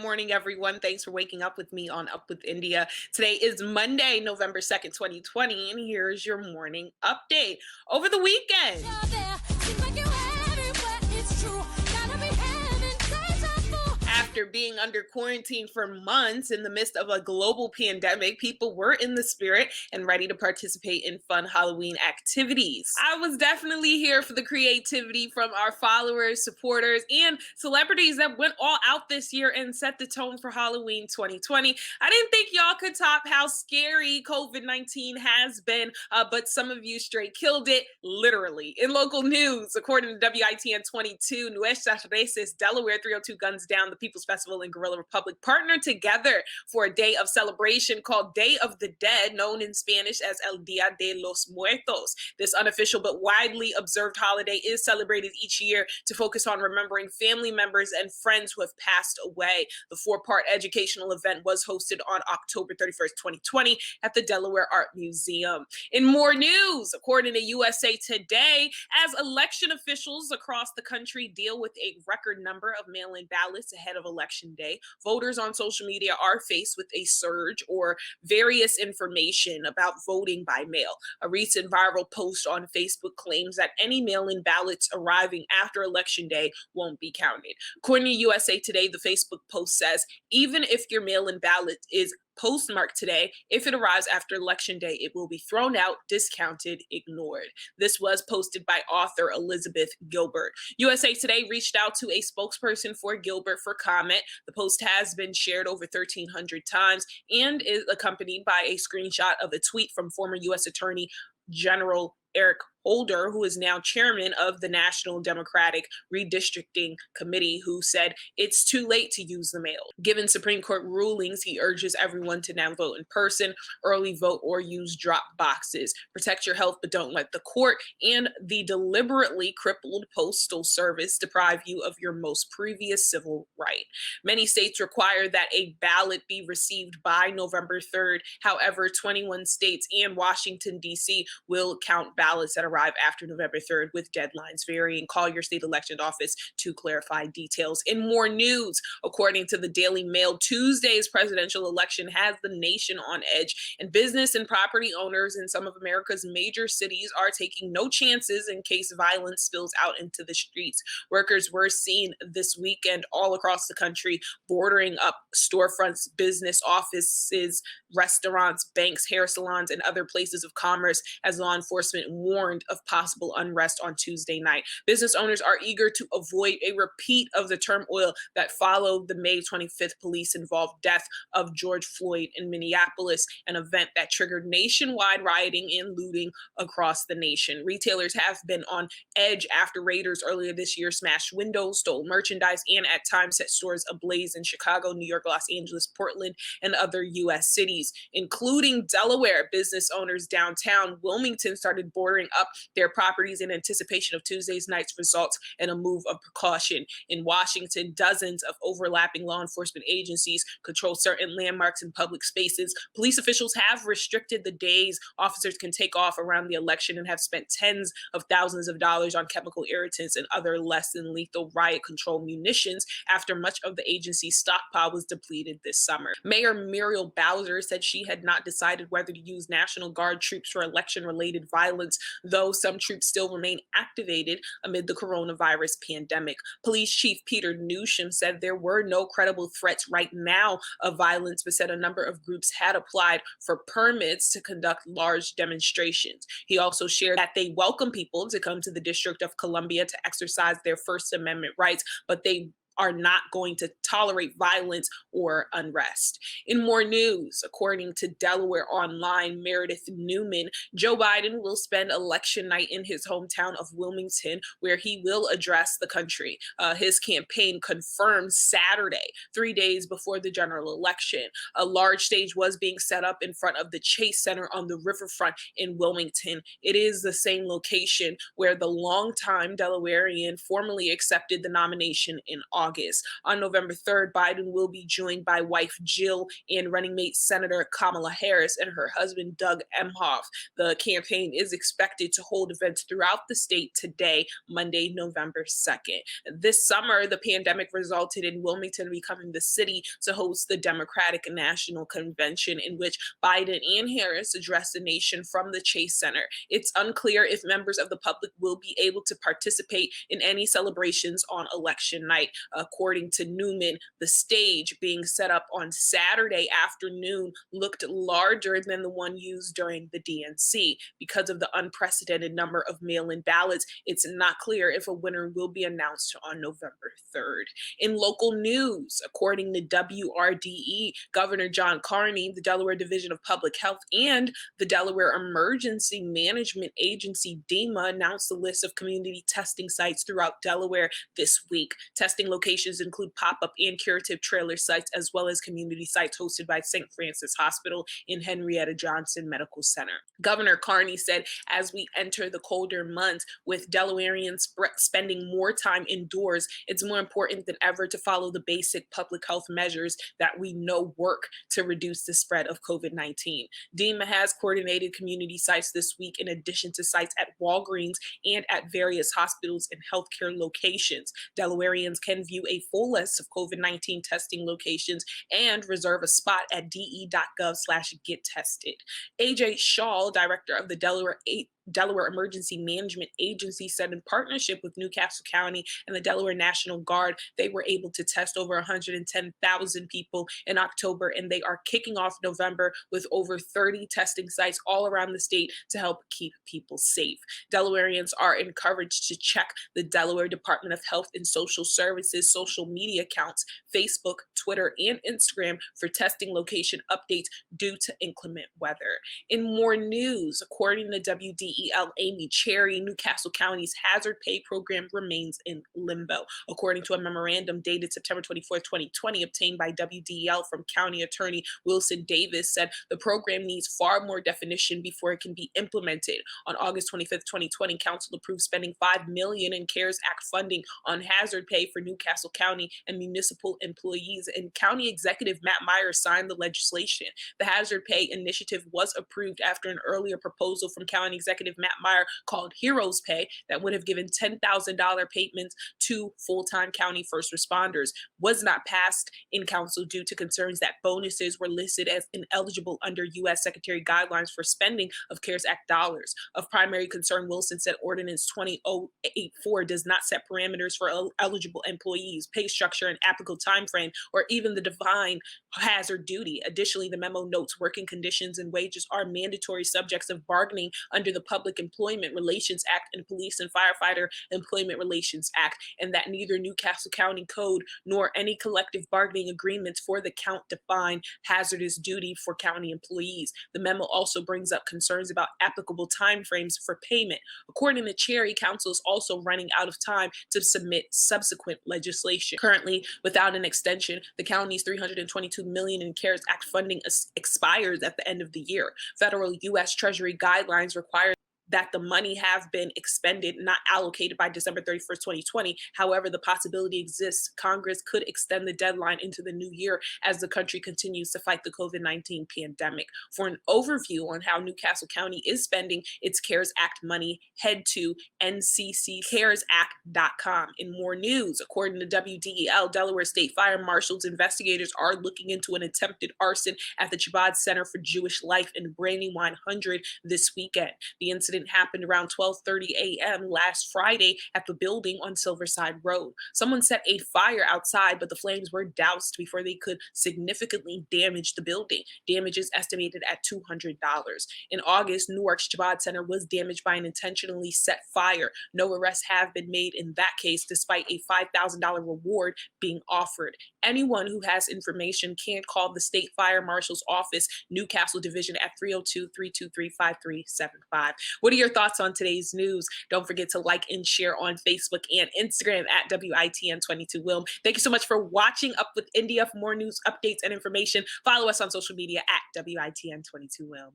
morning, everyone. Thanks for waking up with me on Up with India. Today is Monday, November 2nd, 2020, and here's your morning update. Over the weekend, after being under quarantine for months in the midst of a global pandemic, people were in the spirit and ready to participate in fun Halloween activities. I was definitely here for the creativity from our followers, supporters, and celebrities that went all out this year and set the tone for Halloween 2020. I didn't think y'all could top how scary COVID-19 has been, but some of you straight killed it, literally. In local news, according to WITN 22, Nuestras Raices Delaware 302 Guns Down, the People's Festival in Guerrilla Republik, partnered together for a day of celebration called Day of the Dead, known in Spanish as El Día de los Muertos. This unofficial but widely observed holiday is celebrated each year to focus on remembering family members and friends who have passed away. The four-part educational event was hosted on October 31st, 2020 at the Delaware Art Museum. In more news, according to USA Today, as election officials across the country deal with a record number of mail-in ballots ahead of Election Day, voters on social media are faced with a surge or various information about voting by mail. A recent viral post on Facebook claims that any mail-in ballots arriving after Election Day won't be counted. According to USA Today, the Facebook post says, even if your mail-in ballot is postmarked today, if it arrives after Election Day, it will be thrown out, discounted, ignored. This was posted by author Elizabeth Gilbert. USA Today reached out to a spokesperson for Gilbert for comment. The post has been shared over 1,300 times and is accompanied by a screenshot of a tweet from former U.S. Attorney General Eric Holder, who is now chairman of the National Democratic Redistricting Committee, who said it's too late to use the mail. Given Supreme Court rulings, he urges everyone to now vote in person, early vote, or use drop boxes. Protect your health, but don't let the court and the deliberately crippled Postal Service deprive you of your most previous civil right. Many states require that a ballot be received by November 3rd. However, 21 states and Washington, D.C. will count ballots that arrive after November 3rd, with deadlines varying. Call your state election office to clarify details. In more news, according to the Daily Mail, Tuesday's presidential election has the nation on edge, and business and property owners in some of America's major cities are taking no chances in case violence spills out into the streets. Workers were seen this weekend all across the country bordering up storefronts, business offices, restaurants, banks, hair salons, and other places of commerce as law enforcement warned of possible unrest on Tuesday night. Business owners are eager to avoid a repeat of the turmoil that followed the May 25th police-involved death of George Floyd in Minneapolis, an event that triggered nationwide rioting and looting across the nation. Retailers have been on edge after raiders earlier this year smashed windows, stole merchandise, and at times set stores ablaze in Chicago, New York, Los Angeles, Portland, and other U.S. cities, including Delaware. Business owners downtown Wilmington started boarding up their properties in anticipation of Tuesday's night's results and a move of precaution. In Washington, dozens of overlapping law enforcement agencies control certain landmarks and public spaces. Police officials have restricted the days officers can take off around the election and have spent tens of thousands of dollars on chemical irritants and other less than lethal riot control munitions after much of the agency's stockpile was depleted this summer. Mayor Muriel Bowser said she had not decided whether to use National Guard troops for election-related violence, though some troops still remain activated amid the coronavirus pandemic. Police Chief Peter Newsham said there were no credible threats right now of violence, but said a number of groups had applied for permits to conduct large demonstrations. He also shared that they welcome people to come to the District of Columbia to exercise their First Amendment rights, but they are not going to tolerate violence or unrest. In more news, according to Delaware Online, Merideth Newman, Joe Biden will spend election night in his hometown of Wilmington, where he will address the country. His campaign confirmed Saturday, 3 days before the general election. A large stage was being set up in front of the Chase Center on the riverfront in Wilmington. It is the same location where the longtime Delawarean formally accepted the nomination in August. August. On November 3rd, Biden will be joined by wife Jill and running mate Senator Kamala Harris and her husband Doug Emhoff. The campaign is expected to hold events throughout the state today, Monday, November 2nd. This summer, the pandemic resulted in Wilmington becoming the city to host the Democratic National Convention, in which Biden and Harris addressed the nation from the Chase Center. It's unclear if members of the public will be able to participate in any celebrations on election night. According to Newman, the stage being set up on Saturday afternoon looked larger than the one used during the DNC. Because of the unprecedented number of mail-in ballots, it's not clear if a winner will be announced on November 3rd. In local news, according to WRDE, Governor John Carney, the Delaware Division of Public Health, and the Delaware Emergency Management Agency, DEMA, announced a list of community testing sites throughout Delaware this week. Testing locations include pop-up and curative trailer sites, as well as community sites hosted by St. Francis Hospital and Henrietta Johnson Medical Center. Governor Carney said, as we enter the colder months, with Delawareans spending more time indoors, it's more important than ever to follow the basic public health measures that we know work to reduce the spread of COVID-19. DEMA has coordinated community sites this week in addition to sites at Walgreens and at various hospitals and healthcare locations. Delawareans can view a full list of COVID-19 testing locations and reserve a spot at de.gov/gettested. AJ Shaw, director of the Delaware Emergency Management Agency, said in partnership with Newcastle County and the Delaware National Guard, they were able to test over 110,000 people in October, and they are kicking off November with over 30 testing sites all around the state to help keep people safe. Delawareans are encouraged to check the Delaware Department of Health and Social Services social media accounts, Facebook, Twitter, and Instagram for testing location updates due to inclement weather. In more news, according to WDEL Amy Cherry, Newcastle County's hazard pay program remains in limbo. According to a memorandum dated September 24, 2020, obtained by WDEL from County Attorney Wilson Davis, said the program needs far more definition before it can be implemented. On August 25, 2020, Council approved spending $5 million in CARES Act funding on hazard pay for Newcastle County and municipal employees, and County Executive Matt Myers signed the legislation. The hazard pay initiative was approved after an earlier proposal from County Executive Matt Meyer called Heroes Pay that would have given $10,000 payments to full-time county first responders was not passed in council due to concerns that bonuses were listed as ineligible under U.S. Secretary guidelines for spending of CARES Act dollars. Of primary concern, Wilson said Ordinance 2084 does not set parameters for eligible employees, pay structure, and applicable timeframe, or even the defined hazard duty. Additionally, the memo notes working conditions and wages are mandatory subjects of bargaining under the Public Employment Relations Act and Police and Firefighter Employment Relations Act, and that neither Newcastle County Code nor any collective bargaining agreements for the count define hazardous duty for county employees. The memo also brings up concerns about applicable timeframes for payment. According to Cherry, council is also running out of time to submit subsequent legislation. Currently, without an extension, the county's $322 million in CARES Act funding expires at the end of the year. Federal U.S. Treasury guidelines require that the money have been expended, not allocated by December 31st, 2020. However, the possibility exists Congress could extend the deadline into the new year as the country continues to fight the COVID-19 pandemic. For an overview on how Newcastle County is spending its CARES Act money, head to ncccaresact.com. In more news, according to WDEL, Delaware State Fire Marshal's investigators are looking into an attempted arson at the Chabad Center for Jewish Life in Brandywine 100 this weekend. The incident happened around 12:30 a.m. last Friday at the building on Silverside Road. Someone set a fire outside, but the flames were doused before they could significantly damage the building. Damage is estimated at $200. In August, Newark's Chabad Center was damaged by an intentionally set fire. No arrests have been made in that case, despite a $5,000 reward being offered. Anyone who has information can call the State Fire Marshal's Office, Newcastle Division at 302-323-5375. What are your thoughts on today's news? Don't forget to like and share on Facebook and Instagram at WITN22Wilm. Thank you so much for watching Up with India. For more news, updates, and information, follow us on social media at WITN22Wilm.